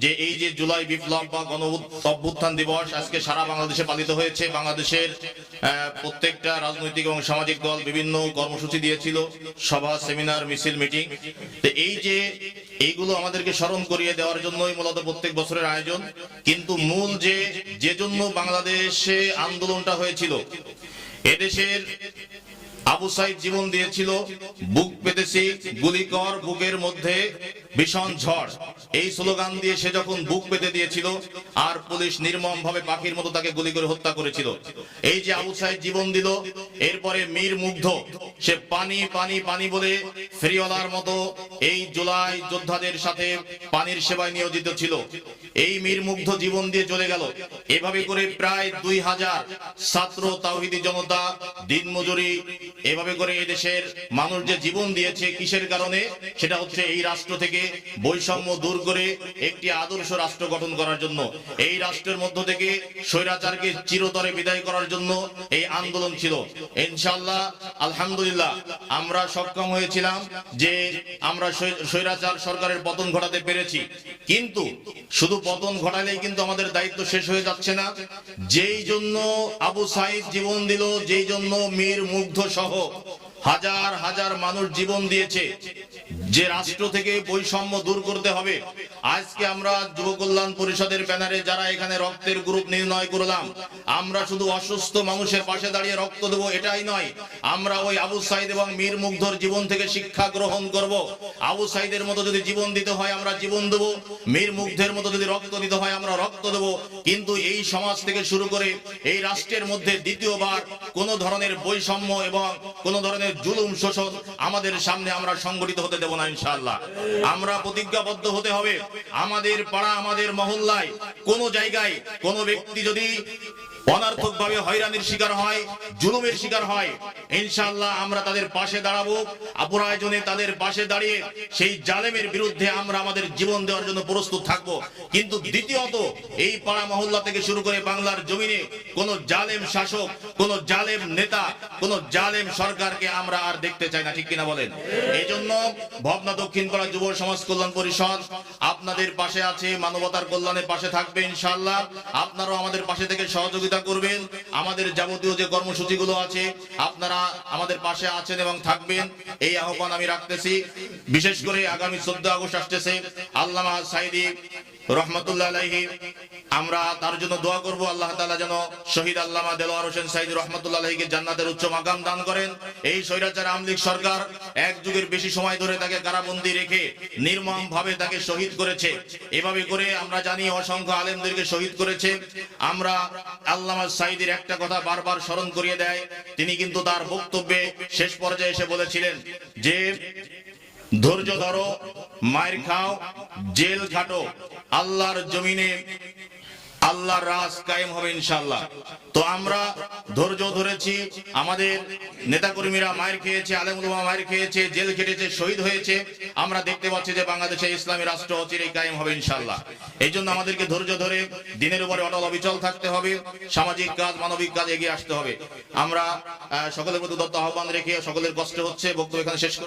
যে এই যে জুলাই বিপ্লব বা গণ অভ্যুত্থান দিবস আজকে সারা বাংলাদেশে পালিত হয়েছে। বাংলাদেশের প্রত্যেকটা রাজনৈতিক এবং সামাজিক দল বিভিন্ন কর্মসূচি দিয়েছিল, সভা, সেমিনার, মিছিল, মিটিং। তো এই যে এইগুলো আমাদেরকে স্মরণ করিয়ে দেওয়ার জন্যই মূলত প্রত্যেক বছরের আয়োজন। কিন্তু মূল যে জন্য বাংলাদেশে আন্দোলনটা হয়েছিল, এদেশের আবু সাইদ জীবন দিয়েছিল, বুক পেতেছি গুলি কর, বুকের মধ্যে ভীষণ ঝড়, এই স্লোগান দিয়ে সে যখন বুক পেতে দিয়েছিল আর পুলিশ নির্মম ভাবে পাখির মতো তাকে গুলি করে হত্যা করেছিল। এই যে আবু সাইদ জীবন দিল, এরপরে মীর মুগ্ধ সে পানি পানি পানি বলে ফেরিওয়ালার মতো এই জুলাই যোদ্ধাদের সাথে পানির সেবায় নিয়োজিত ছিল। এই মীর মুগ্ধ জীবন দিয়ে চলে গেল। এভাবে করে প্রায় 2000 ছাত্র, তাওহীদি জনতা, দিনমজুরি, এভাবে করে এই দেশের মানুষ যে জীবন দিয়েছে কিসের কারণে? সেটা হচ্ছে এই রাষ্ট্র থেকে বৈষম্য দূর করে একটি আদর্শ রাষ্ট্র গঠন করার জন্য, এই রাষ্ট্রের মধ্য থেকে স্বৈরাচারকে চিরতরে বিদায় করার জন্য এই আন্দোলন ছিল। ইনশাআল্লাহ আলহামদুলিল্লাহ আমরা সক্ষম হয়েছিলাম যে আমরা স্বৈরাচার সরকারের পতন ঘটাতে পেরেছি। কিন্তু শুধু পতন ঘটালেই কিন্তু আমাদের দায়িত্ব শেষ হয়ে যাচ্ছে না। যেই জন্য আবু সাইদ জীবন দিল, যেই জন্য মীর মুগ্ধ সহ হাজার হাজার মানুষ জীবন দিয়েছে, যে রাষ্ট্র থেকে বৈষম্য দূর করতে হবে। আজকে আমরা যুব কল্যাণ পরিষদের ব্যানারে যারা এখানে রক্তের গ্রুপ নির্ণয় করলাম, আমরা শুধু অসুস্থ মানুষের পাশে দাঁড়িয়ে রক্ত দেবো এটাই নয়, আমরা ওই আবু সাইদ এবং মীর মুগ্ধর জীবন থেকে শিক্ষা গ্রহণ করব। আবু সাইদের মতো যদি জীবন দিতে হয় আমরা জীবন দেব, মীর মুগ্ধের মতো যদি রক্ত দিতে হয় আমরা রক্ত দেব। কিন্তু এই সমাজ থেকে শুরু করে এই রাষ্ট্রের মধ্যে দ্বিতীয়বার কোন ধরনের বৈষম্য এবং কোন ধরনের জুলুম শোষণ আমাদের সামনে আমরা সংগঠিত হতে দেব না। ইনশাআল্লাহ আমরা প্রতিজ্ঞাবদ্ধ হতে হবে। আমাদের পাড়া, আমাদের মহল্লায় কোন জায়গায় কোন ব্যক্তি যদি অনার্থকভাবে হয়রানির শিকার হয়, জুলুমের শিকার হয়, ইনশাআল্লাহ আমরা তাদের পাশে দাঁড়াবো। প্রয়োজনে তাদের পাশে দাঁড়িয়ে সেই জালেমের বিরুদ্ধে আমরা আমাদের জীবন দেওয়ার জন্য প্রস্তুত থাকব। কিন্তু দ্বিতীয়ত এই পাড়া মহল্লা থেকে শুরু করে বাংলার জমিনে কোন জালেম শাসক, কোন জালেম নেতা, কোন জালেম সরকারকে আমরা আর দেখতে চাই না। ঠিক কিনা বলেন? এই জন্য ভবনা দক্ষিণ পাড়া যুব সমাজ কল্যাণ পরিষদ আপনাদের পাশে আছে, মানবতার কল্যাণের পাশে থাকবে। ইনশাআল্লাহ আপনারাও আমাদের পাশে থেকে সহযোগিতা করবেন। আমাদের যাবতীয় যে কর্মসূচিগুলো আছে আপনারা আমাদের পাশে আছেন এবং থাকবেন, এই আহ্বান আমি রাখতেছি। বিশেষ করে আগামী 14 আগস্ট আসতেছে, আল্লামা সাইদি রহমতুল্লাহ আলাইহি, আমরা তার জন্য দোয়া করব। আল্লাহ তাআলা যেন শহীদ আল্লামা দেলোয়ার হোসেন সাইদি রহমতুল্লাহ আলাইহিকে জান্নাতের উচ্চ মাকাম দান করেন। এই স্বৈরাচার আওয়ামী লীগ সরকার এক যুগের বেশি সময় ধরে তাকে কারাবন্দী রেখে নির্মম ভাবে তাকে শহীদ করেছে। এভাবে করে আমরা জানি অসংখ্য আলেমদেরকে শহীদ করেছে। আমরা আল্লামা সাইদির একটা কথা বারবার স্মরণ করিয়ে দেয়, তিনি কিন্তু তার বক্তব্যে শেষ পর্যায়ে এসে বলেছিলেন যে ধৈর্য ধরো, মায়ের খাও, জেল খাটো, আল্লাহর জমিনে আল্লাহর রাজ কায়েম হবে ইনশাআল্লাহ। তো আমরা ধৈর্য ধরেছি, আমাদের নেতাকর্মীরা মায়ের খেয়েছে, আলেম উলামা মায়ের খেয়েছে, জেল খেটেছে, শহীদ হয়েছে। আমরা দেখতে পাচ্ছি যে বাংলাদেশে ইসলামী রাষ্ট্র অচিরেই কায়েম হবে ইনশাআল্লাহ। এই জন্য আমাদেরকে ধৈর্য ধরে দিনের উপরে অটল অবিচল থাকতে হবে, সামাজিক কাজ, মানবিক কাজ এগিয়ে আসতে হবে। আমরা সকলের প্রতি দত্ত আহ্বান রেখে, সকলের কষ্ট হচ্ছে, বক্তব্য এখানে শেষ